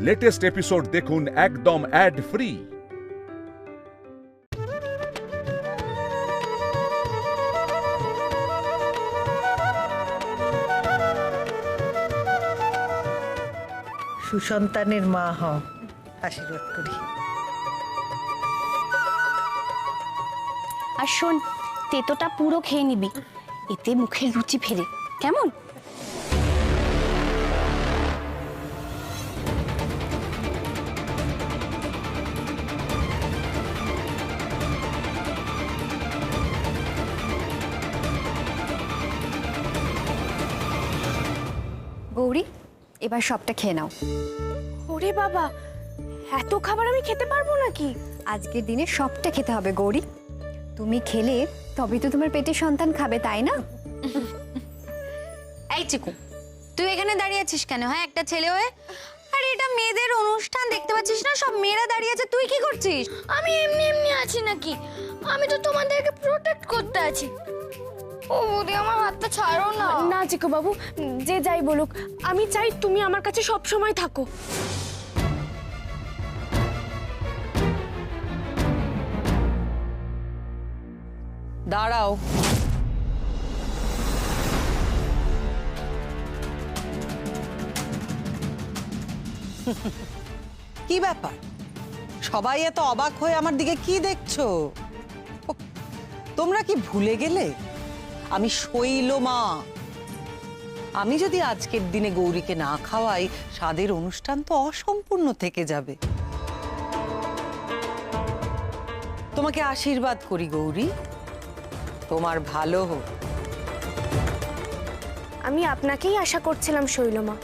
Latest episode দেখুন একদম add free. সুসন্তানের মা হও, আশীর্বাদ করি। আর শোন, তেতোটা পুরো খেয়ে নিবি, এতে মুখের রুচি ফেরে, কেমন? গৌরী, এবার সবটা খেয়ে নাও। ওরে বাবা, এত খাবার আমি খেতে পারবো নাকি? আজকের দিনে সবটা খেতে হবে গৌরী। তুমি খেলে তবেই তো তোমার পেটে সন্তান খাবে, তাই না? এই চিকু, তুই এখানে দাঁড়িয়ে আছিস কেন? হ্যাঁ, একটা ছেলে হয়ে। আরে এটা মেয়েদের অনুষ্ঠান, দেখতে পাচ্ছিস না সব মেয়েরা দাঁড়িয়ে আছে, তুই কি করছিস? আমি এমনি এমনি আছি নাকি? আমি তো তোমাদেরকে প্রোটেক্ট করতে আছি। ও বৌদি, আমার হাতটা ছাড়ো না। না চিকু বাবু, যে যাই বলুক, আমি চাই তুমি আমার কাছে সব সময় থাকো। দাঁড়াও। কি ব্যাপার, সবাই এত অবাক হয়ে আমার দিকে কি দেখছো? তোমরা কি ভুলে গেলে আমি শৈলমা? আমি যদি আজকের দিনে গৌরীকে না খাওয়াই, স্বাদের অনুষ্ঠান তো অসম্পূর্ণ থেকে যাবে। তোমাকে আশীর্বাদ করি গৌরী, তোমার ভালো হোক। আমি আপনাকেই আশা করছিলাম শৈলমা।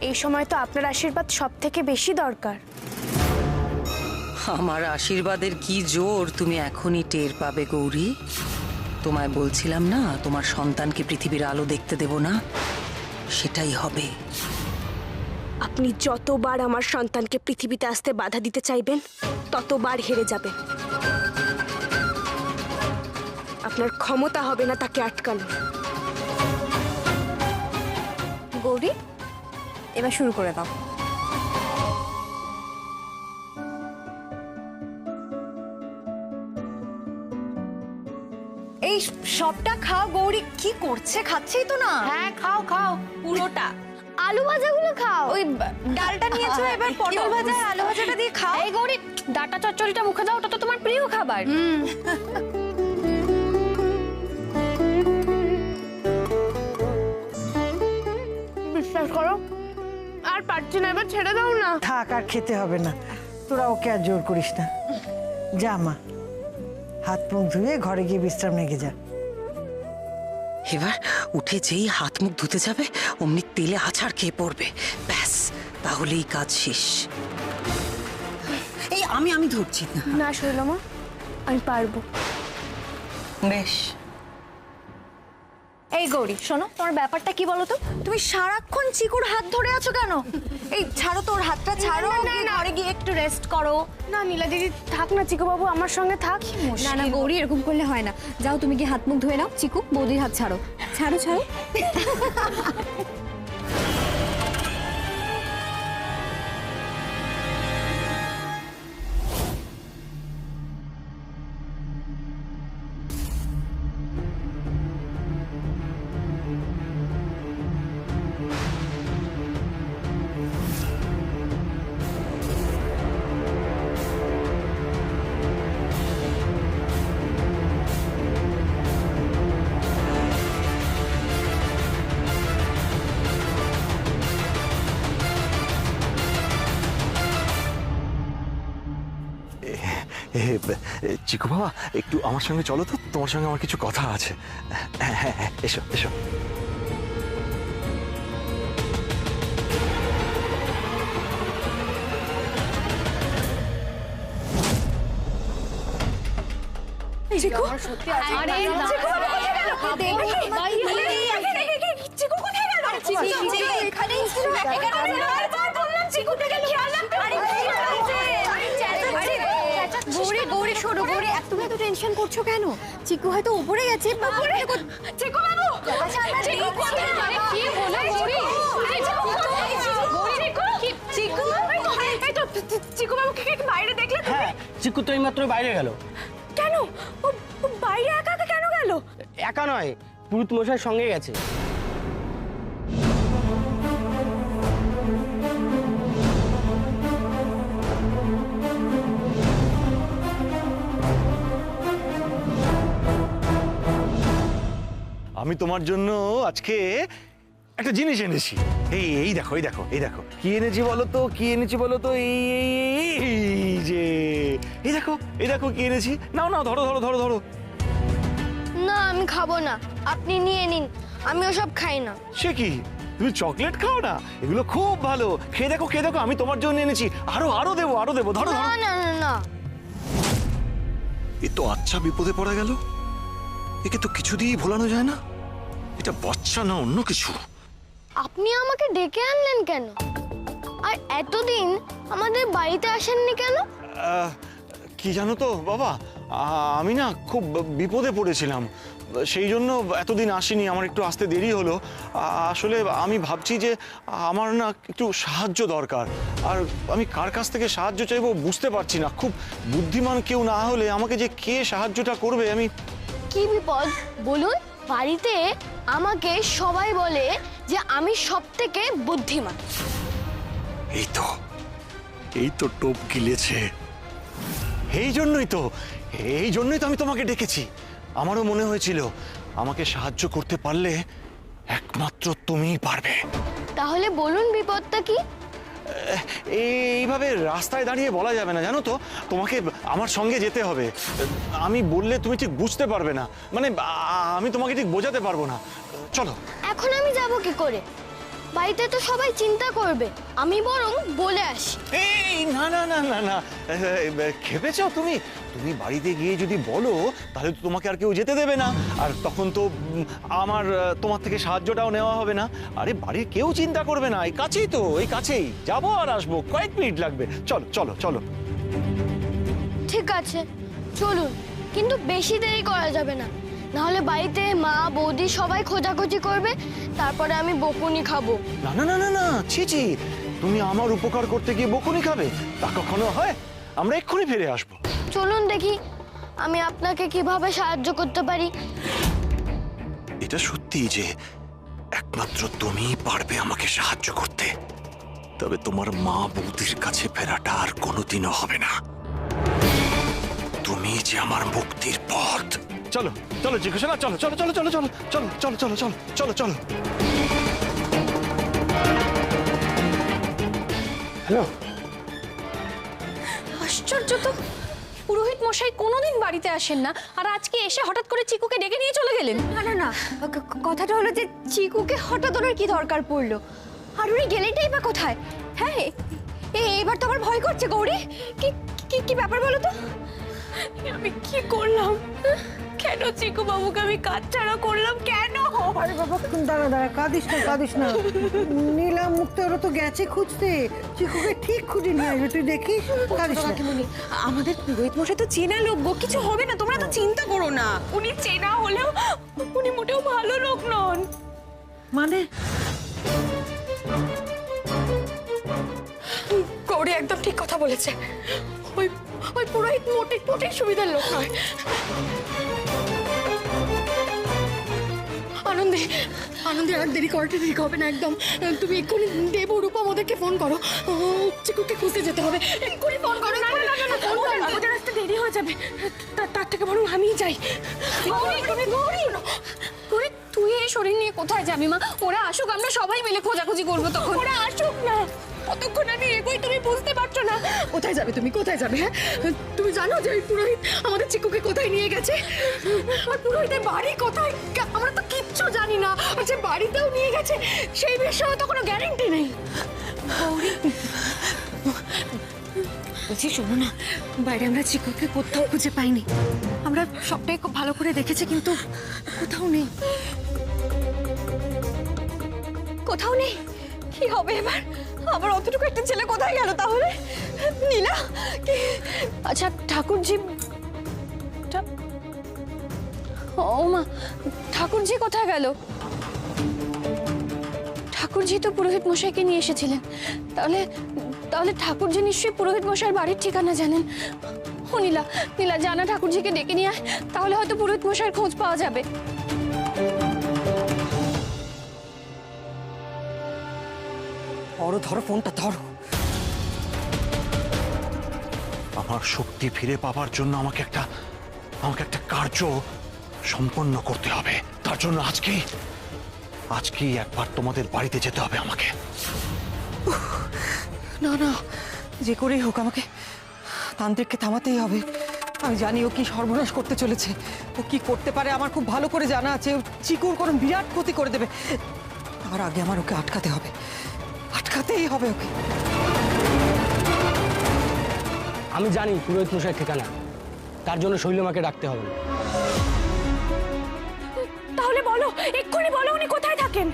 এই সময় তো আপনার আশীর্বাদ সব থেকে বেশি দরকার। আমার আশীর্বাদের কি জোর তুমি এখনই টের পাবে গৌরী। তোমায় বলছিলাম না, তোমার সন্তানকে পৃথিবীর আলো দেখতে দেব না, সেটাই হবে। আপনি যতবার আমার সন্তানকে পৃথিবীতে আসতে বাধা দিতে চাইবেন, ততবার হেরে যাবেন। আপনার ক্ষমতা হবে না তাকে আটকানো। গৌরী, এবার শুরু করে দাও। এই সবটা খাও গৌরী। কি করছে? খাচ্ছেই তো না। হ্যাঁ, খাও খাও পুরোটা। আলু ভাজাগুলো খাও। ওই ডালটা নিয়েছো, এবার পটল ভাজা আর আলু ভাজাটা দিয়ে খাও। এই গৌরী, ডাটা চচ্চড়িটা মুখে দাও, ওটা তো তোমার প্রিয় খাবার। বিশ্বাস করো, আর পারছি না, এবার ছেড়ে দাও না। থাক, আর খেতে হবে না, তোরা ওকে আর জোর করিস না। যা মা, হাত মুখ ধুয়ে ঘরে গিয়ে বিশ্রাম নিয়ে যা। এবার উঠে যেই হাত মুখ ধুতে যাবে, অমনি তেলে আছাড় খেয়ে পড়বে, ব্যাস তাহলেই কাজ শেষ। এই আমি ধরছি না। না শৈলমা, আমি পারবো। বেশ। এই গৌরী, শোনো, তোমার ব্যাপারটা কি বলো তো? তুমি সারাক্ষণ চিকুর হাত ধরে আছো কেন? এই ছাড়ো, তোর হাতটা ছাড়ো। ঘরে গিয়ে একটু রেস্ট করো। না নীলা দিদি, থাক না, চিকু বাবু আমার সঙ্গে থাক। না না গৌরী, এরকম করলে হয় না। যাও, তুমি কি হাত মুখ ধুয়ে নাও। চিকু, বৌদির হাত ছাড়ো। ছাড়ো ছাড়ো। চিকু বাবা, একটু আমার সঙ্গে চলো তো, তোমার সঙ্গে আমার কিছু কথা আছে। হ্যাঁ হ্যাঁ হ্যাঁ, এসো এসো। চিকু, আরে চিকু কোথায় গেল? চিকু কোথায় গেল? চিকু এখানেই ছিল। চিকুটা গেল। গৌরী গৌরী, শোনো গৌরী, তুমি এত টেনশন করছো কেন? চিকু হয়তো উপরে গেছে। চিকু বাবু, চিকু কোথায়? কি হলো গৌরী? চিকু কোথায়? গৌরী, চিকু চিকু বাবুকে কি বাইরে দেখলে তুমি? হ্যাঁ, চিকু তো এইমাত্র বাইরে গেল। কেন? ও ও বাইরে একা একা কেন গেল? একা নয়, পুরুত মশাইয়ের সঙ্গে গেছে। আমি তোমার জন্য আজকে একটা জিনিস এনেছি। এই এই দেখো এই দেখো এই দেখো কি এনেছি বলো তো, কি এনেছি বলো তো? এই যে এই দেখো কি এনেছি। নাও নাও, ধরো ধরো ধরো ধরো। না আমি খাবো না, আপনি নিয়ে নিন, আমি ওসব খাই না। সে কি, তুমি চকলেট খাও না? এগুলো খুব ভালো, খেয়ে দেখো খেয়ে দেখো। আমি তোমার জন্য এনেছি, আরো আরো দেবো আরো দেবো। ধরো না ধরো। না না না, এ তো আচ্ছা বিপদে পড়া গেল। একে তো কিছু দিয়েই ভোলানো যায় না। এটা বাচ্চা না অন্য কিছু। আপনি আমাকে ডেকে আনলেন কেন? আর এতদিন আমাদের বাড়িতে আসেননি কেন? কি জানো তো বাবা, আমি না খুব বিপদে পড়েছিলাম, সেই জন্য এতদিন আসিনি। আমার একটু আসতে দেরি হলো। আসলে আমি ভাবছি যে আমার না একটু সাহায্য দরকার, আর আমি কার কাছ থেকে সাহায্য চাইবো বুঝতে পারছি না। খুব বুদ্ধিমান কেউ না হলে আমাকে যে কে সাহায্যটা করবে আমি। কি বিপদ বলুন? বাড়িতে আমাকে সবাই বলে যে আমি সবথেকে বুদ্ধিমান। এই তো টোপ গিলেছে। এই জন্যই তো আমি তোমাকে ডেকেছি। আমারও মনে হয়েছিল আমাকে সাহায্য করতে পারলে একমাত্র তুমিই পারবে। তাহলে বলুন বিপদটা কি? এইভাবে রাস্তায় দাঁড়িয়ে বলা যাবে না, জানো তো। তোমাকে আমার সঙ্গে যেতে হবে। আমি বললে তুমি ঠিক বুঝতে পারবে না, মানে আমি তোমাকে ঠিক বোঝাতে পারবো না। চলো। এখন আমি যাব কি করে? বাড়িতে তো সবাই চিন্তা করবে, আমি বরং বলে আসি। এই না না না না না, খেপেছো তুমি? তুমি বাড়িতে গিয়ে যদি বলো তাহলে তো তোমাকে আর কেউ যেতে দেবে না, আর তখন তো আমার তোমার থেকে সাহায্যটাও নেওয়া হবে না। আরে বাড়ির কেউ চিন্তা করবে না, এই কাছেই তো, এই কাছেই যাবো আর আসবো, কয়েক মিনিট লাগবে। চলো চলো চলো। ঠিক আছে চলুন, কিন্তু বেশি দেরি করা যাবে না, নাহলে বাড়িতে মা বৌদি সবাই খোঁজাখুঁজি করবে, তারপরে আমি বকুনি খাবো। না না না না না, ছি ছি, তুমি আমার উপকার করতে গিয়ে বকুনি খাবে? তা কখনো হয়? আমরা এক্ষুনি ফিরে আসবো। চলুন দেখি আমি আপনাকে কিভাবে সাহায্য করতে পারি। এটা সত্যি যে একমাত্র তুমিই পারবে আমাকে সাহায্য করতে, তবে তোমার মা বৌদির কাছে ফেরাটা আর কোনোদিনও হবে না। তুমি যে আমার মুক্তির পথ। চলো চলো জিজ্ঞাসা, চলো চলো চলো চলো চলো চলো চলো চলো চলো চলো চলো। হ্যালো। আশ্চর্য তো, পুরোহিত মশাই কোনোদিন বাড়িতে আসেন না, আর আজকে এসে হঠাৎ করে চিকুকে ডেকে নিয়ে চলে গেলেন। না না না, কথাটা হলো যে চিকুকে হঠাৎ ওনার কি দরকার পড়লো, আর উনি গেলেনটাই বা কোথায়? হ্যাঁ এইবার তো আমার ভয় করছে। গৌরী, কি কি কি ব্যাপার বলো তো? আমি কি করলাম? কেন চিকু বাবুকে আমি কাজ ছাড়া করলাম কেন? আরে বাবা, দাঁড়া দাঁড়া, কাঁদিস না। নীলা মুক্ত ওরা তো গেছে খুঁজতে, চিকুকে ঠিক খুঁজে নিয়ে আসবে, তুই দেখিস। কাঁদিস না। আমাদের পুরোহিত মশাই তো চেনা লোক গো, কিছু হবে না, তোমরা তো চিন্তা করো না। উনি চেনা হলেও উনি মোটেও ভালো লোক নন। মানে গৌরী একদম ঠিক কথা বলেছে, ওই ওই পুরোহিত মোটেই সুবিধার লোক নয়। আনন্দে আর দেরি করাটা ঠিক হবে না একদম। তুমি এক্ষুনি দেব রূপম ওদেরকে ফোন করো, চিকুকে খুঁজতে যেতে হবে, এক্ষুনি ফোন করো। না না না, ওদের আসতে দেরি হয়ে যাবে, তার থেকে বরং আমিই যাই। গৌরী, তুই এই শরীর নিয়ে কোথায় যাবি মা? ওরা আসুক, আমরা সবাই মিলে খোঁজাখুঁজি করবো তখন। ওরা আসুক না, কতক্ষণ আমি এগোই তুমি বুঝতে পারছো না। কোথায় যাবে তুমি, কোথায় যাবে? হ্যাঁ, তুমি জানো যে ওই পুরোহিত আমাদের চিকুকে কোথায় নিয়ে গেছে? আর পুরোহিতের বাড়ি কোথায় আমরা তো কিচ্ছু জানি না, আর যে বাড়িতেও নিয়ে গেছে সেই বিষয়ে তো কোনো গ্যারেন্টি নেই। বলছি শোনো না, বাইরে আমরা চিকুকে কোথাও খুঁজে পাইনি, আমরা সবটাই খুব ভালো করে দেখেছি, কিন্তু কোথাও নেই। কোথাও নেই? কি হবে এবার? আবার অতটুকু একটা ছেলে কোথায় গেল তাহলে? নীলা, আচ্ছা ঠাকুরজি, ও মা, ঠাকুরজি কোথায় গেল? ঠাকুরজি তো পুরোহিত মশাইকে নিয়ে এসেছিলেন, তাহলে তাহলে ঠাকুরজি নিশ্চয়ই পুরোহিত মশাইয়ের বাড়ির ঠিকানা জানেন। ও নীলা, নীলা জানা ঠাকুরজিকে ডেকে নিয়ে আয়, তাহলে হয়তো পুরোহিত মশাইয়ের খোঁজ পাওয়া যাবে। ধরো ধরো ফোনটা ধরো। আমার শক্তি ফিরে পাবার জন্য আমাকে একটা কার্য সম্পন্ন করতে হবে। তার জন্য আজকেই একবার তোমাদের বাড়িতে যেতে হবে আমাকে। না না, যে করেই হোক আমাকে তান্ত্রিককে থামাতেই হবে। আমি জানি ও কি সর্বনাশ করতে চলেছে, ও কি করতে পারে আমার খুব ভালো করে জানা আছে। ও চিকুর কোনো বিরাট ক্ষতি করে দেবে। তার আগে আমার ওকে আটকাতে হবে, আটকাতেই হবে ওকে। আমি জানি পুরোহিত মশাই ঠিকানা, তার জন্য শৈলমাকে ডাকতে হবে না। তাহলে বলো, এক্ষুনি বলো উনি কোথায় থাকেন।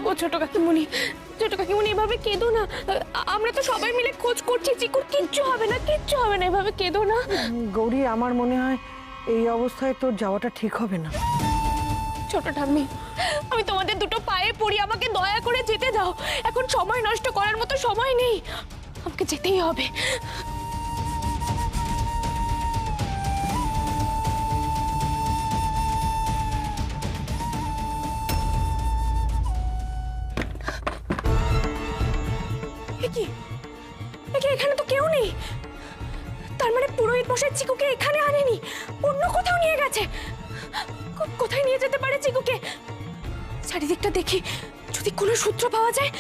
ও ছোট কাকিমুনি, এভাবে কেঁদো না। আমরা তো সবাই মিলে খোঁজ করছি, চিকুর কিচ্ছু হবে না, কিচ্ছু হবে না, এভাবে কেঁদো না। গৌরী, আমার মনে হয় এই অবস্থায় তোর যাওয়াটা ঠিক হবে না। ছোট ঠাম্মি, আমি তোমাদের দুটো পায়ে পড়ি, আমাকে দয়া করে যেতে দাও। এখন সময় নষ্ট করার মতো সময় নেই, আমাকে যেতেই হবে। এখানে তো কেউ নেই, তার মানে পুরোহিত মশাই চিকুকে এখানে আনেনি, অন্য কোথাও নিয়ে গেছে। কোথায় নিয়ে যেতে পারে চিকুকে? চারিদিকটা দেখি, যদি কোনো সূত্র পাওয়া যায়।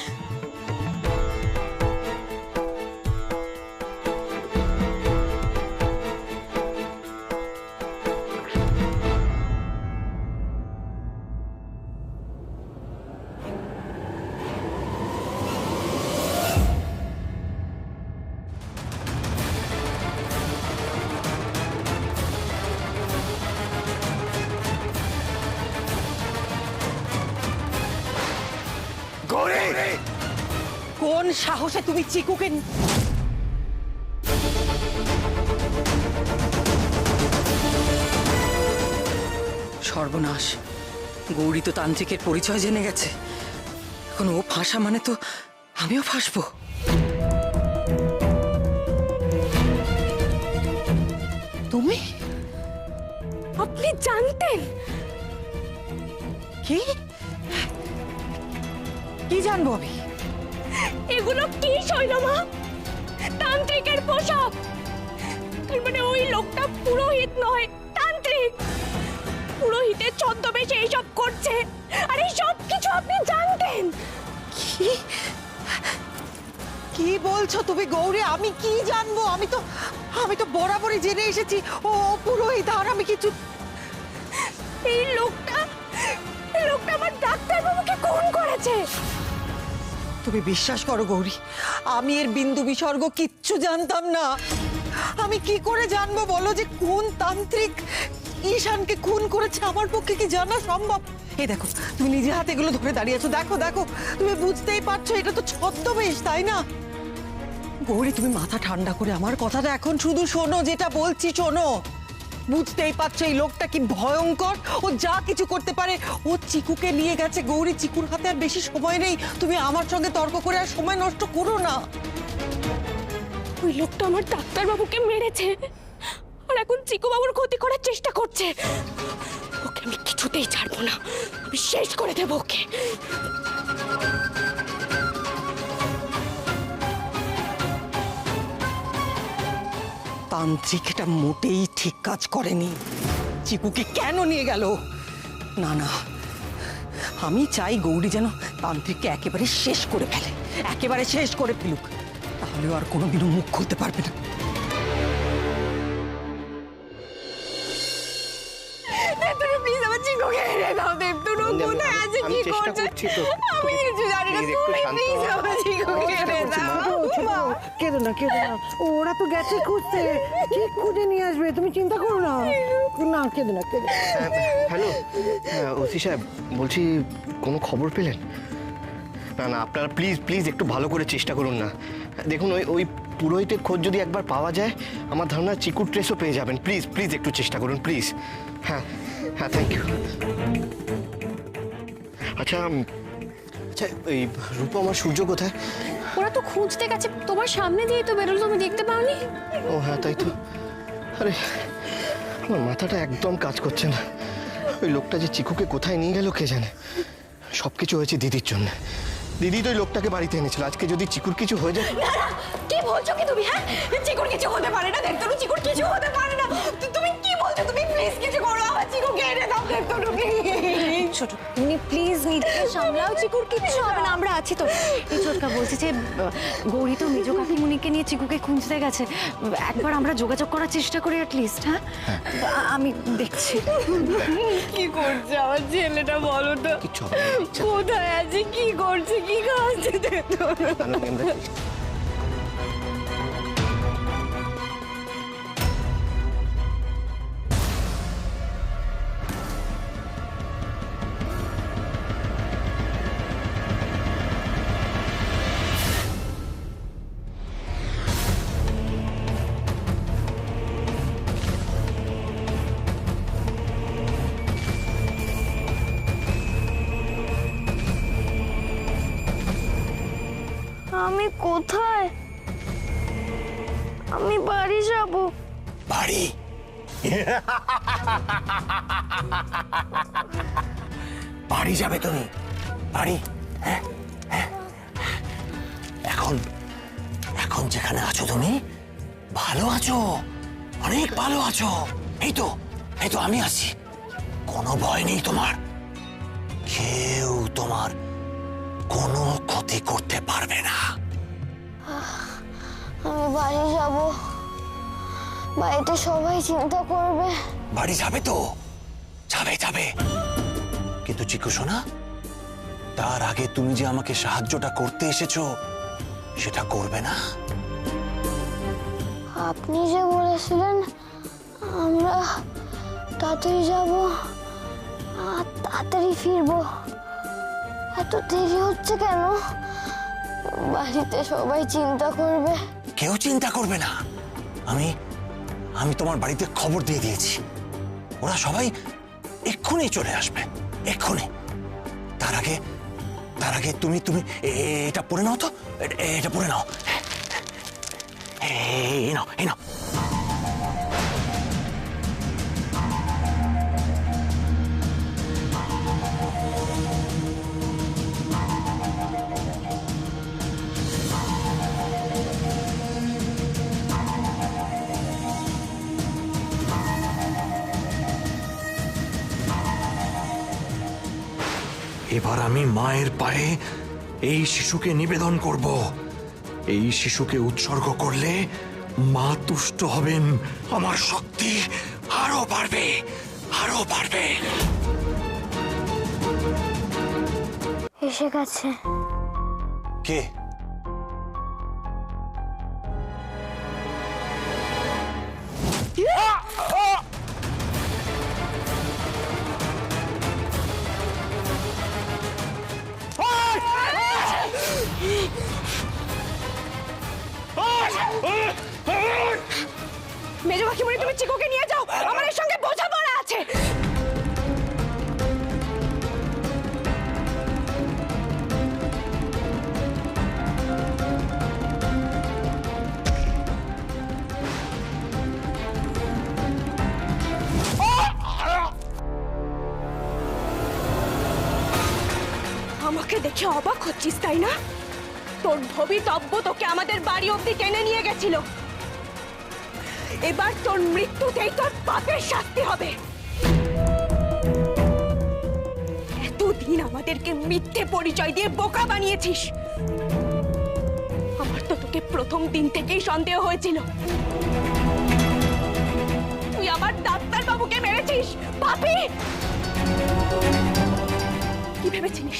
কোন সাহসে তুমি চিকুকে সর্বনাশ! গৌরী তো তান্ত্রিকের পরিচয় জেনে গেছে। এখন ও ফাঁসা মানে তো আমিও ফাঁসবো। তুমি? আপনি জানতেন? কি কি জানবো আমি? এগুলো কি শৈলমা? তান্ত্রিকের পোশাক। তার মানে ওই লোকটা পুরোহিত নয়, তান্ত্রিক। পুরোহিতের ছদ্মবেশে এইসব করছে, আর এই সব কিছু আপনি জানতেন? কি কি বলছো তুমি গৌরী? আমি কি জানবো? আমি তো বরাবরই জেনে এসেছি ও পুরোহিত, আর আমি কিছু। এই লোকটা আমার ডাক্তারবাবুকে খুন করেছে। তুমি বিশ্বাস করো গৌরী, আমি এর বিন্দু বিসর্গ কিচ্ছু জানতাম না। আমি কি করে জানবো বলো যে কোন তান্ত্রিক ঈশানকে খুন করেছে? আমার পক্ষে কি জানা সম্ভব? এই দেখো, তুমি নিজে হাতে এগুলো ধরে দাঁড়িয়েছো, দেখো দেখো, তুমি বুঝতেই পারছো এটা তো ছদ্মবেশ, তাই না? গৌরী, তুমি মাথা ঠান্ডা করে আমার কথাটা এখন শুধু শোনো, যেটা বলছি শোনো। বুঝতেই পারছো এই লোকটা কি ভয়ঙ্কর, ও যা কিছু করতে পারে। ও চিকুকে নিয়ে গেছে গৌরী, চিকুর হাতে আর বেশি সময় নেই। তুমি আমার সঙ্গে তর্ক করে আর সময় নষ্ট করো না। ওই লোকটা আমার ডাক্তারবাবুকে মেরেছে, আর এখন চিকু বাবুর ক্ষতি করার চেষ্টা করছে। ওকে আমি কিছুতেই ছাড়বো না, আমি শেষ করে দেবো ওকে। তান্ত্রিক এটা মোটেই ঠিক কাজ করেনি। চিকুকে কেন নিয়ে গেল? না না, আমি চাই গৌরী যেন তান্ত্রিককে একেবারে শেষ করে ফেলে, একেবারে শেষ করে ফেলুক, তাহলেও আর কোনোদিনও মুখ খুলতে পারবে না। প্লিজ আমার চিকুকে এনে দাও দেবতুন, ও কোথায় আছে, কি করছে আমি কিছু জানি না। তুমি প্লিজ আমার চিকুকে এনে দাও। কেঁদো না, কেঁদো না, ওরা তো গেছে খুঁজতে, ঠিক খুঁজে নিয়ে আসবে, তুমি চিন্তা করো না। না, কেঁদো না, কেঁদো। হ্যালো ওসি সাহেব, বলছি কোনো খবর পেলেন? না না, আপনারা প্লিজ প্লিজ একটু ভালো করে চেষ্টা করুন না। দেখুন, ওই পুরোহিতের খোঁজ যদি একবার পাওয়া যায়, আমার ধারণা চিকুর ট্রেসও পেয়ে যাবেন। প্লিজ প্লিজ একটু চেষ্টা করুন, প্লিজ। হ্যাঁ হ্যাঁ, থ্যাংক ইউ। আচ্ছা আচ্ছা, এই রূপা আমার সূর্য কোথায়? ওরা তো খুঁজতে গেছে, তোমার সামনে দিয়ে তো বেরোলো, তুমি দেখতে পাওনি? ও হ্যাঁ, তাই তো। আরে আমার মাথাটা একদম কাজ করছে না। ওই লোকটা যে চিকুকে কোথায় নিয়ে গেল কে জানে। সব কিছু হয়েছে দিদির জন্য। দিদি তো ওই লোকটাকে বাড়িতে এনেছিল। আজকে যদি চিকুর কিছু হয়ে যায়। না না, কি বলছো কি তুমি? হ্যাঁ, চিকুর কিছু হতে পারে না, দেখতো চিকুর কিছু হতে পারে না। তুমি কি বলছো? তুমি প্লিজ কিছু করো, আমার চিকুকে এনে দাও, দেখতো প্লিজ। ছোট, তুমি প্লিজ নিজেকে সামলাও, চিকুর কিচ্ছু হবে না, আমরা আছি তো। এই ছোটকা বলছি যে গৌরী তো মেজো কাকিমুনিকে নিয়ে চিকুকে খুঁজতে গেছে, একবার আমরা যোগাযোগ করার চেষ্টা করি অ্যাটলিস্ট। হ্যাঁ, আমি দেখছি। কি করছে আমার ছেলেটা বলো তো? কিচ্ছু হবে না। কোথায় আছে, কি করছে, কি খাচ্ছে, দেখতো? আমি কোথায়? আমি বাড়ি যাব। বাড়ি? বাড়ি যাবে তুমি? বাড়ি? হ্যাঁ হ্যাঁ। এখন এখন যেখানে আছো তুমি ভালো আছো, অনেক ভালো আছো। এই তো আমি আছি, কোনো ভয় নেই তোমার। কেউ তোমার কোনো ক্ষতি করতে পারবে না। আমি বাড়ি যাব, বাড়িতে সবাই চিন্তা করবে। বাড়ি যাবে তো? যাবে, কিন্তু চিকু সোনা, তার আগে তুমি যে আমাকে সাহায্যটা করতে এসেছো সেটা করবে না? আপনি যে বলেছিলেন আমরা তাড়াতাড়ি যাব আর তাড়াতাড়ি ফিরবো, এত দেরি হচ্ছে কেন? বাড়িতে সবাই চিন্তা করবে। কেউ চিন্তা করবে না। আমি তোমার বাড়িতে খবর দিয়ে দিয়েছি, ওরা সবাই এক্ষুনি চলে আসবে, এক্ষুনি। তার আগে তুমি এটা পড়ে নাও তো, এটা পড়ে নাও। এই নাও। এবার আমি মায়ের পায়ে এই শিশুকে নিবেদন করব। এই শিশুকে উৎসর্গ করলে মা তুষ্ট হবেন, আমার শক্তি আরো বাড়বে। এসে গেছে। কে? মেজো কাকিমুনি, তুমি চিকুকে নিয়ে যাও, আমার এর সঙ্গে বোঝাপড়া আছে। আমাকে দেখে অবাক হচ্ছিস তাই না? তোর ভবিতব্য তোকে আমাদের বাড়ি অবধি টেনে নিয়ে গেছিল। এবার তোর মৃত্যুতেই তোর পাপের শাস্তি হবে। এতদিন আমাদেরকে মিথ্যে পরিচয় দিয়ে বোকা বানিয়েছিস। আমার তো তোকে প্রথম দিন থেকেই সন্দেহ হয়েছিল। তুই আমার ডাক্তার বাবুকে মেরেছিস, পাপী! কি ভেবেছিস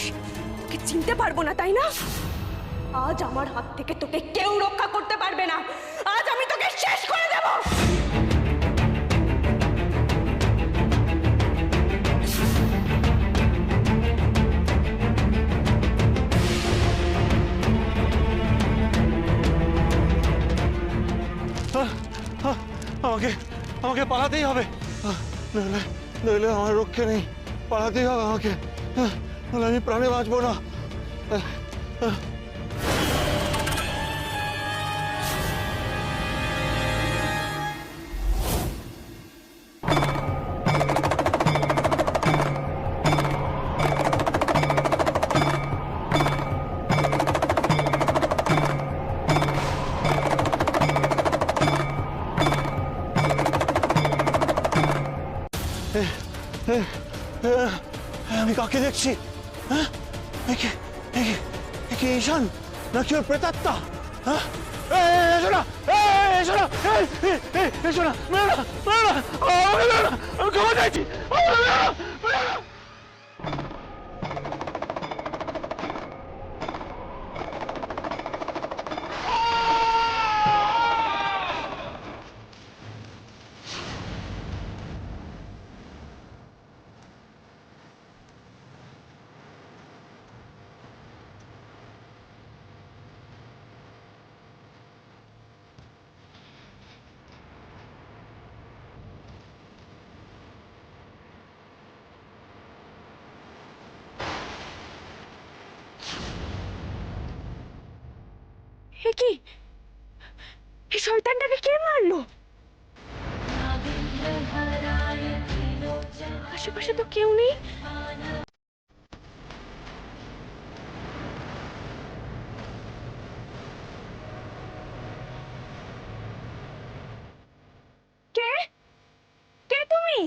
তোকে চিনতে পারবো না তাই না? আজ আমার হাত থেকে তোকে কেউ রক্ষা করতে পারবে না। আজ আমি তোকে শেষ করে দেব। আমাকে পালাতেই হবে, নইলে নইলে আমার রক্ষে নেই, পালাতেই হবে আমাকে, নাহলে আমি প্রাণে বাঁচবো না। আমি কাকে দেখছি? হ্যাঁ, একে ঈশান নাকি ওর প্রেতাত্মা? হ্যাঁ, এসো না, এসো না, এসো না, মেরো না, মেরো না, আমাকে মেরো না, আমি ক্ষমা চাইছি, আমাকে মেরো না, মেরো না। কি এই শয়তানটাকে কে মারলো? আশেপাশে তো কেউ নেই। কে কে তুমি?